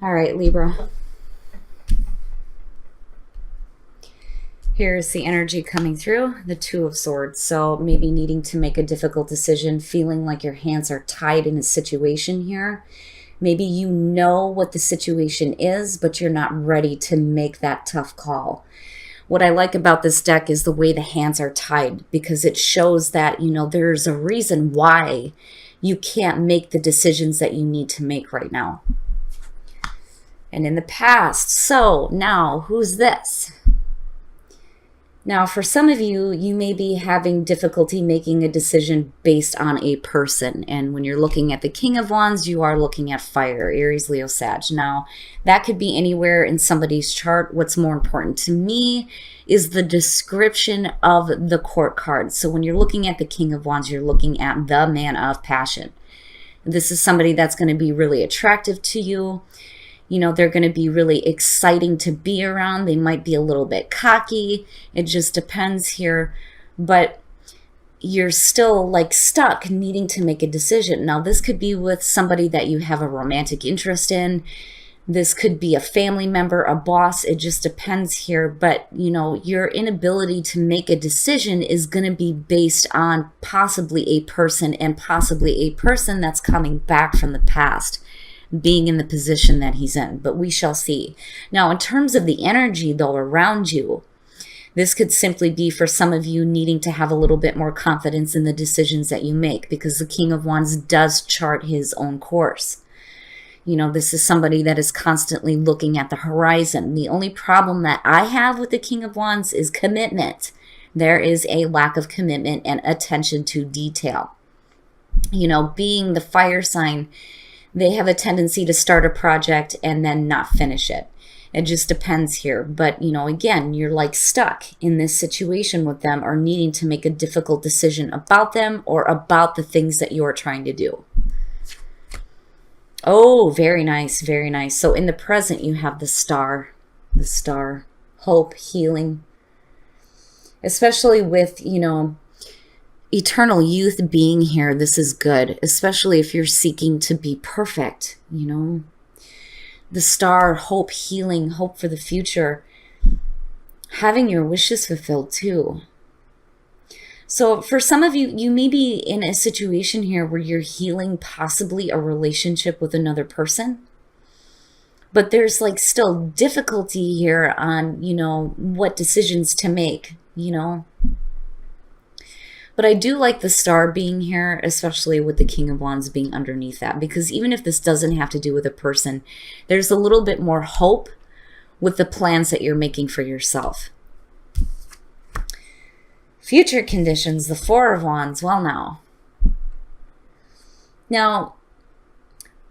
All right, Libra. Here's the energy coming through, the Two of Swords. So maybe needing to make a difficult decision, feeling like your hands are tied in a situation here. Maybe you know what the situation is, but you're not ready to make that tough call. What I like about this deck is the way the hands are tied, because it shows that, there's a reason why you can't make the decisions that you need to make right now. And in the past. So now, who's this? Now, for some of you, you may be having difficulty making a decision based on a person. And when you're looking at the King of Wands, you are looking at fire, Aries, Leo, Sag. Now, that could be anywhere in somebody's chart. What's more important to me is the description of the court card. So when you're looking at the King of Wands, you're looking at the man of passion. This is somebody that's going to be really attractive to you. They're going to be really exciting to be around. They might be a little bit cocky. It just depends here. But you're still stuck needing to make a decision. Now, this could be with somebody that you have a romantic interest in. This could be a family member, a boss. It just depends here. But, your inability to make a decision is going to be based on possibly a person, and possibly a person that's coming back from the past, being in the position that he's in, but we shall see. Now, in terms of the energy, though, around you, this could simply be for some of you needing to have a little bit more confidence in the decisions that you make, because the King of Wands does chart his own course. This is somebody that is constantly looking at the horizon. The only problem that I have with the King of Wands is commitment. There is a lack of commitment and attention to detail. Being the fire sign, they have a tendency to start a project and then not finish it. It just depends here. But, again, you're stuck in this situation with them, or needing to make a difficult decision about them or about the things that you're trying to do. Oh, very nice, very nice. So in the present, you have the star, hope, healing, especially with, eternal youth being here. This is good, especially if you're seeking to be perfect. The star, hope, healing, hope for the future, having your wishes fulfilled too. So for some of you, you may be in a situation here where you're healing possibly a relationship with another person, but there's still difficulty here on, what decisions to make, But I do like the star being here, especially with the King of Wands being underneath that, because even if this doesn't have to do with a person, there's a little bit more hope with the plans that you're making for yourself. Future conditions, the Four of Wands. Well, now,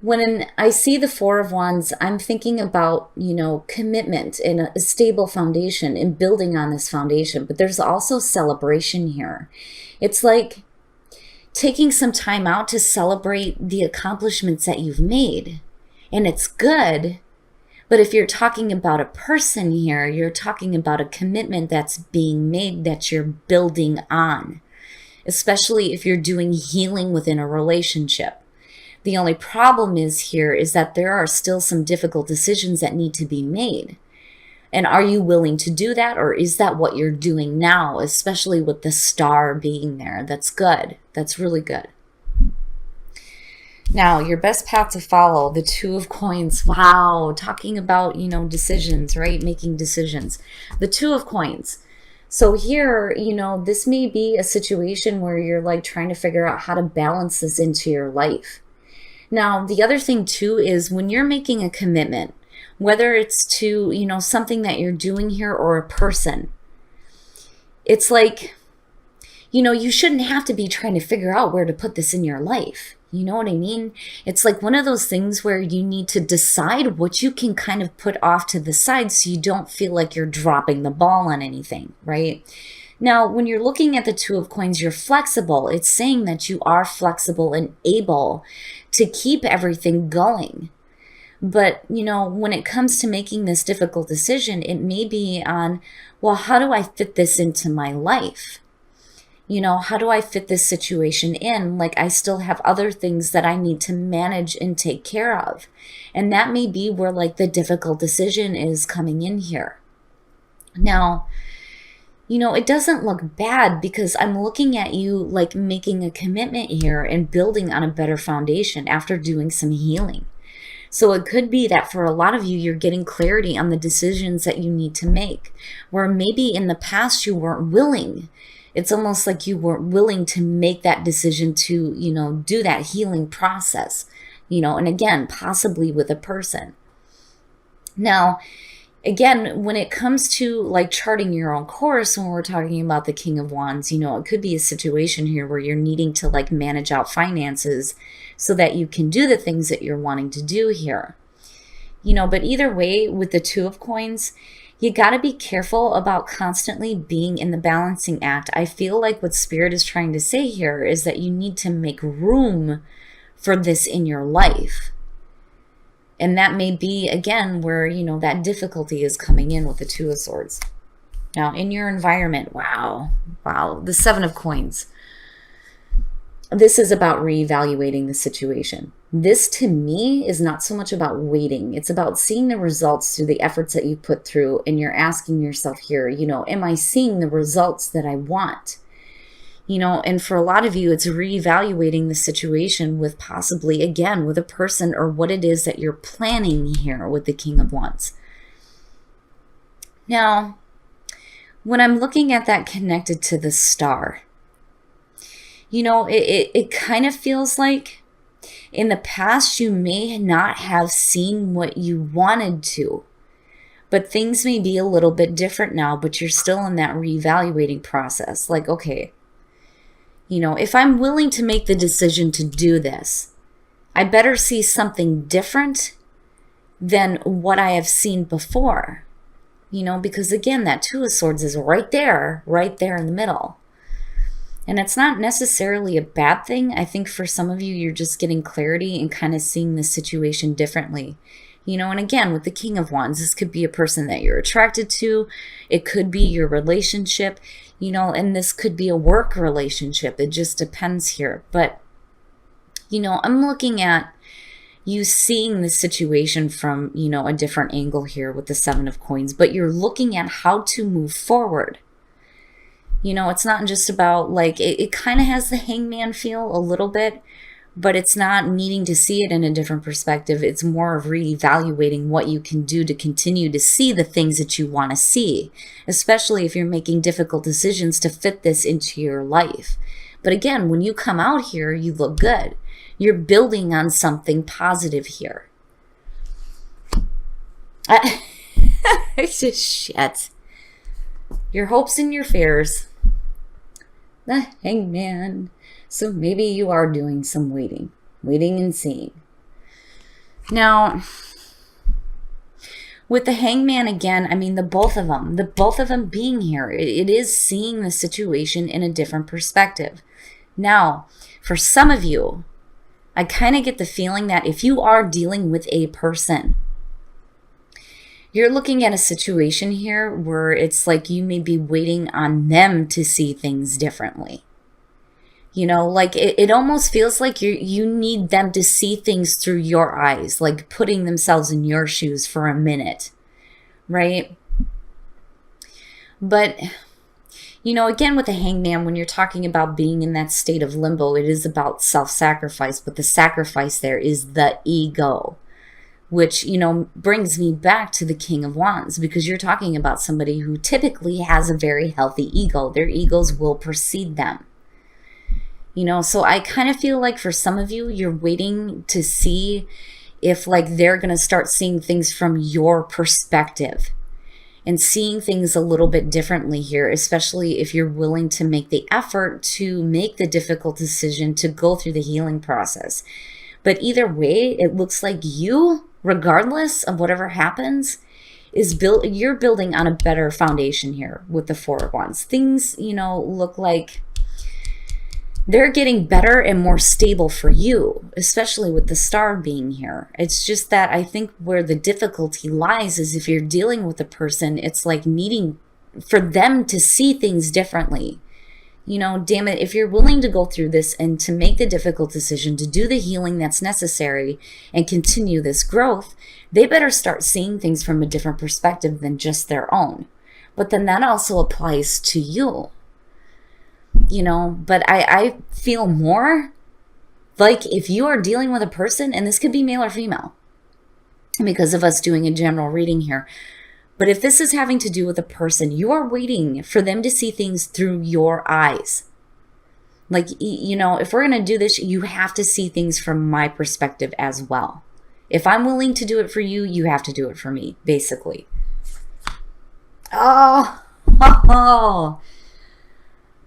when I see the Four of Wands, I'm thinking about, commitment and a stable foundation and building on this foundation. But there's also celebration here. It's like taking some time out to celebrate the accomplishments that you've made. And it's good. But if you're talking about a person here, you're talking about a commitment that's being made that you're building on, especially if you're doing healing within a relationship. The only problem is that there are still some difficult decisions that need to be made. And are you willing to do that? Or is that what you're doing now, especially with the star being there? That's good. That's really good. Now, your best path to follow, the Two of Coins. Wow, talking about, decisions, right? Making decisions. The Two of Coins. So here, this may be a situation where you're trying to figure out how to balance this into your life. Now, the other thing too is when you're making a commitment, whether it's to, something that you're doing here or a person, it's you shouldn't have to be trying to figure out where to put this in your life. You know what I mean? It's one of those things where you need to decide what you can kind of put off to the side so you don't feel like you're dropping the ball on anything, right? Now, when you're looking at the Two of Coins, you're flexible. It's saying that you are flexible and able to keep everything going. But, when it comes to making this difficult decision, it may be on, well, how do I fit this into my life? How do I fit this situation in? Like, I still have other things that I need to manage and take care of. And that may be where like the difficult decision is coming in here. Now, it doesn't look bad because I'm looking at you like making a commitment here and building on a better foundation after doing some healing. So it could be that for a lot of you, you're getting clarity on the decisions that you need to make, where maybe in the past you weren't willing. It's almost like you weren't willing to make that decision to, do that healing process, and again, possibly with a person. Now, again, when it comes to like charting your own course, when we're talking about the King of Wands, it could be a situation here where you're needing to like manage out finances so that you can do the things that you're wanting to do here. But either way, with the Two of Coins, you got to be careful about constantly being in the balancing act. I feel like what Spirit is trying to say here is that you need to make room for this in your life. And that may be, again, where, that difficulty is coming in with the Two of Swords. Now, in your environment, wow, the Seven of Coins. This is about reevaluating the situation. This, to me, is not so much about waiting. It's about seeing the results through the efforts that you put through. And you're asking yourself here, am I seeing the results that I want? And for a lot of you, it's reevaluating the situation with possibly, again, with a person or what it is that you're planning here with the King of Wands. Now, when I'm looking at that connected to the star, it kind of feels like in the past you may not have seen what you wanted to, but things may be a little bit different now, but you're still in that reevaluating process. Like, okay, if I'm willing to make the decision to do this, I better see something different than what I have seen before, because again, that Two of Swords is right there in the middle. And it's not necessarily a bad thing. I think for some of you, you're just getting clarity and kind of seeing the situation differently. And again, with the King of Wands, this could be a person that you're attracted to. It could be your relationship, and this could be a work relationship. It just depends here. But, I'm looking at you seeing the situation from, a different angle here with the Seven of Coins, but you're looking at how to move forward. It's not just about like, it kind of has the Hangman feel a little bit, but it's not needing to see it in a different perspective. It's more of reevaluating what you can do to continue to see the things that you want to see, especially if you're making difficult decisions to fit this into your life. But again, when you come out here, you look good. You're building on something positive here. It's just shit. Your hopes and your fears. The Hangman. So maybe you are doing some waiting and seeing. Now, with the Hangman again, I mean, the both of them being here, it is seeing the situation in a different perspective. Now, for some of you, I kind of get the feeling that if you are dealing with a person, you're looking at a situation here where it's like you may be waiting on them to see things differently. Like it almost feels like you need them to see things through your eyes, like putting themselves in your shoes for a minute, right? But, again, with the Hangman, when you're talking about being in that state of limbo, it is about self-sacrifice, but the sacrifice there is the ego, which, brings me back to the King of Wands, because you're talking about somebody who typically has a very healthy ego. Their egos will precede them. So I kind of feel like for some of you, you're waiting to see if like they're going to start seeing things from your perspective and seeing things a little bit differently here, especially if you're willing to make the effort to make the difficult decision to go through the healing process. But either way, it looks like you, regardless of whatever happens, you're building on a better foundation here with the Four of Wands. Things, look like they're getting better and more stable for you, especially with the star being here. It's just that I think where the difficulty lies is if you're dealing with a person, it's like needing for them to see things differently. You know, damn it, if you're willing to go through this and to make the difficult decision to do the healing that's necessary and continue this growth, they better start seeing things from a different perspective than just their own. But then that also applies to you. You know, but I feel more like if you are dealing with a person, and this could be male or female, because of us doing a general reading here, but if this is having to do with a person, you are waiting for them to see things through your eyes. Like, you know, if we're going to do this, you have to see things from my perspective as well. If I'm willing to do it for you, you have to do it for me, basically. Oh. All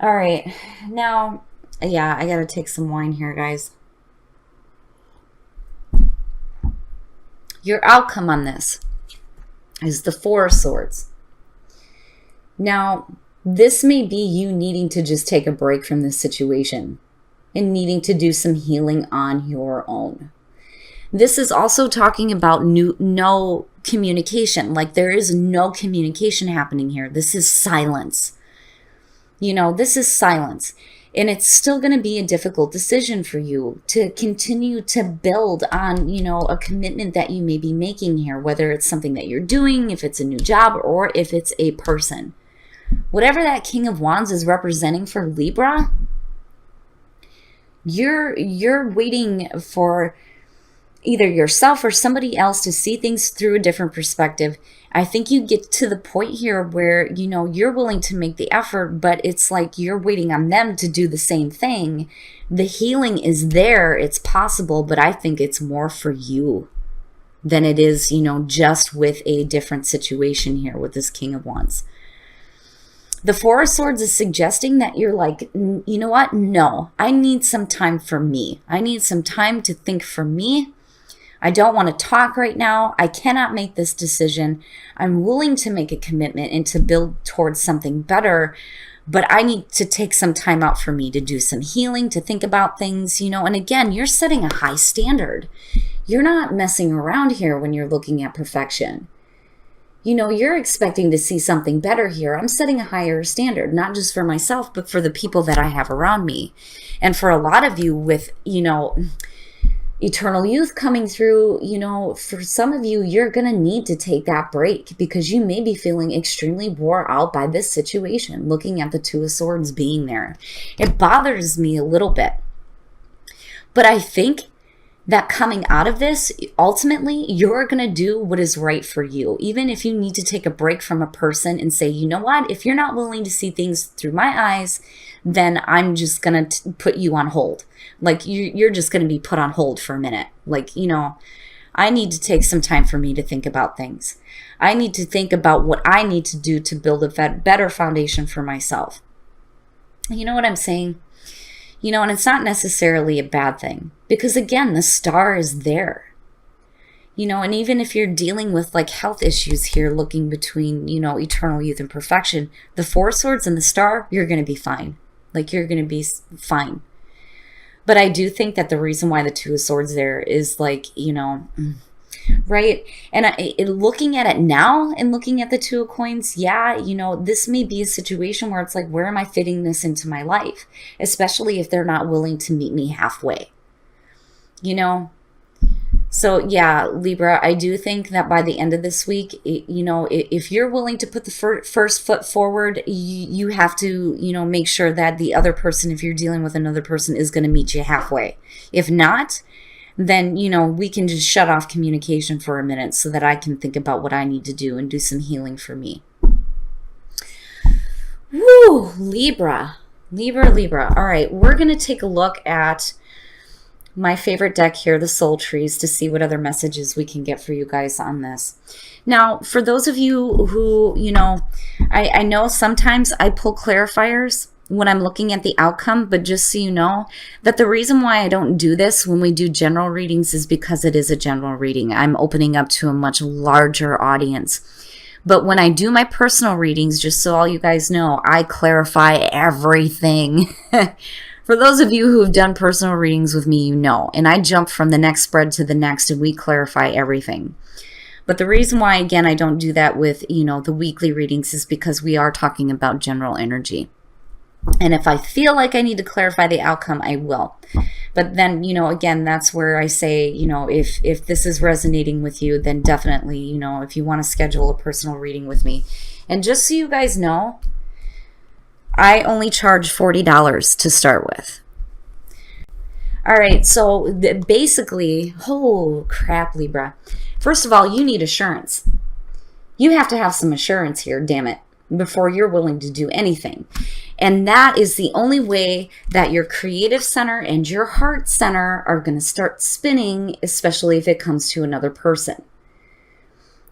right. Now, yeah, I got to take some wine here, guys. Your outcome on this is the Four of Swords. Now, this may be you needing to just take a break from this situation and needing to do some healing on your own. This is also talking about no communication. Like, there is no communication happening here. This is silence. You know, this is silence. And it's still going to be a difficult decision for you to continue to build on, you know, a commitment that you may be making here, whether it's something that you're doing, if it's a new job, or if it's a person. Whatever that King of Wands is representing for Libra, you're waiting for either yourself or somebody else to see things through a different perspective. I think you get to the point here where, you know, you're willing to make the effort, but it's like you're waiting on them to do the same thing. The healing is there, it's possible, but I think it's more for you than it is, you know, just with a different situation here with this King of Wands. The Four of Swords is suggesting that you're like, you know what? No, I need some time for me. I need some time to think for me. I don't want to talk right now. I cannot make this decision. I'm willing to make a commitment and to build towards something better, but I need to take some time out for me to do some healing, to think about things, you know. And again, you're setting a high standard. You're not messing around here when you're looking at perfection. You know, you're expecting to see something better here. I'm setting a higher standard, not just for myself, but for the people that I have around me. And for a lot of you with, you know, eternal youth coming through, you know, for some of you, you're going to need to take that break because you may be feeling extremely wore out by this situation, looking at the Two of Swords being there. It bothers me a little bit. But I think that coming out of this, ultimately, you're going to do what is right for you. Even if you need to take a break from a person and say, you know what, if you're not willing to see things through my eyes, then I'm just going to put you on hold. Like, you're just going to be put on hold for a minute. Like, you know, I need to take some time for me to think about things. I need to think about what I need to do to build a better foundation for myself. You know what I'm saying? You know, and it's not necessarily a bad thing because, again, the star is there. You know, and even if you're dealing with like health issues here, looking between, you know, eternal youth and perfection, the Four Swords and the star, you're going to be fine. Like, you're going to be fine. But I do think that the reason why the Two of Swords there is like, you know, right? And looking at it now and looking at the Two of Coins, yeah, you know, this may be a situation where it's like, where am I fitting this into my life? Especially if they're not willing to meet me halfway, you know? So yeah, Libra, I do think that by the end of this week, you know, if you're willing to put the first foot forward, you have to, you know, make sure that the other person, if you're dealing with another person, is going to meet you halfway. If not, then, you know, we can just shut off communication for a minute so that I can think about what I need to do and do some healing for me. Woo, Libra. All right, we're going to take a look at my favorite deck here, the Soul Trees, to see what other messages we can get for you guys on this. Now, for those of you who, you know, I know sometimes I pull clarifiers when I'm looking at the outcome, but just so you know that the reason why I don't do this when we do general readings is because it is a general reading. I'm opening up to a much larger audience. But when I do my personal readings, just so all you guys know, I clarify everything. For those of you who have done personal readings with me, you know, and I jump from the next spread to the next and we clarify everything. But the reason why, again, I don't do that with, you know, the weekly readings is because we are talking about general energy. And if I feel like I need to clarify the outcome, I will. But then, you know, again, that's where I say, you know, if this is resonating with you, then definitely, you know, if you want to schedule a personal reading with me. And just so you guys know, I only charge $40 to start with. All right, so basically, oh crap, Libra. First of all, you need assurance. You have to have some assurance here, damn it, before you're willing to do anything. And that is the only way that your creative center and your heart center are going to start spinning, especially if it comes to another person.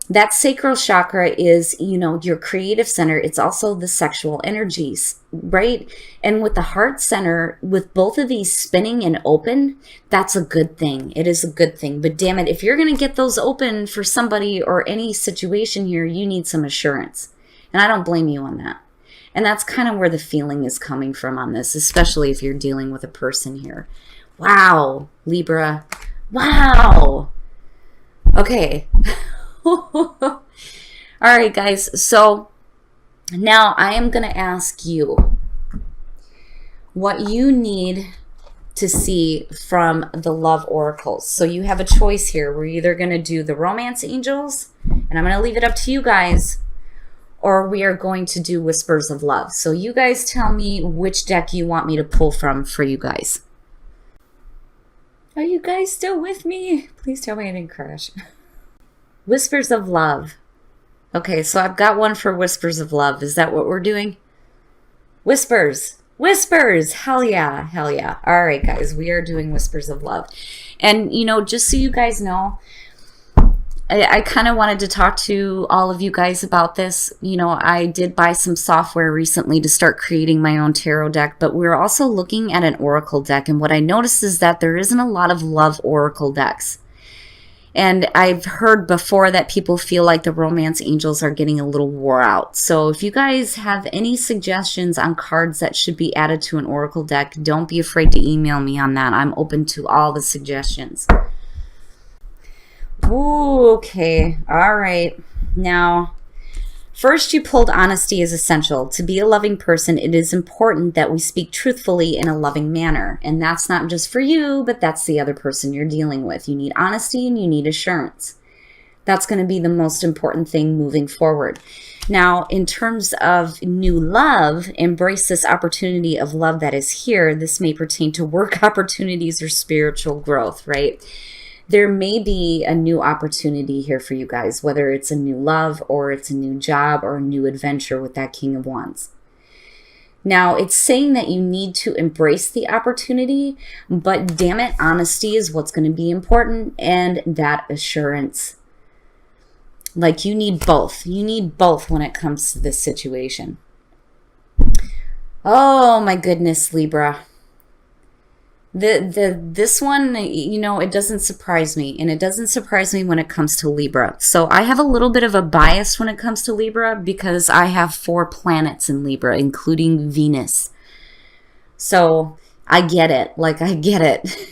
That sacral chakra is, you know, your creative center. It's also the sexual energies, right? And with the heart center, with both of these spinning and open, that's a good thing. It is a good thing. But damn it, if you're going to get those open for somebody or any situation here, you need some assurance. And I don't blame you on that. And that's kind of where the feeling is coming from on this, especially if you're dealing with a person here. Wow, Libra. Wow. Okay. All right, guys. So now I am going to ask you what you need to see from the love oracles. So you have a choice here. We're either going to do the romance angels, and I'm going to leave it up to you guys, or we are going to do whispers of love. So you guys tell me which deck you want me to pull from for you guys. Are you guys still with me? Please tell me I didn't crash. Whispers of love. Okay, so I've got one for whispers of love. Is that what we're doing? Whispers. Whispers. Hell yeah. Hell yeah. All right, guys, we are doing whispers of love. And, you know, just so you guys know, I kind of wanted to talk to all of you guys about this. You know, I did buy some software recently to start creating my own tarot deck, but we're also looking at an oracle deck. And what I noticed is that there isn't a lot of love oracle decks. And I've heard before that people feel like the romance angels are getting a little wore out. So if you guys have any suggestions on cards that should be added to an oracle deck, don't be afraid to email me on that. I'm open to all the suggestions. Ooh, okay. All right. Now, first you pulled honesty is essential. To be a loving person, it is important that we speak truthfully in a loving manner. And that's not just for you, but that's the other person you're dealing with. You need honesty and you need assurance. That's going to be the most important thing moving forward. Now, in terms of new love, embrace this opportunity of love that is here. This may pertain to work opportunities or spiritual growth, right? There may be a new opportunity here for you guys, whether it's a new love or it's a new job or a new adventure with that King of Wands. Now, it's saying that you need to embrace the opportunity, but damn it, honesty is what's going to be important, and that assurance. Like, you need both. You need both when it comes to this situation. Oh, my goodness, Libra. This one, you know, it doesn't surprise me, and it doesn't surprise me when it comes to Libra. So I have a little bit of a bias when it comes to Libra because I have 4 planets in Libra, including Venus. So I get it. Like, I get it.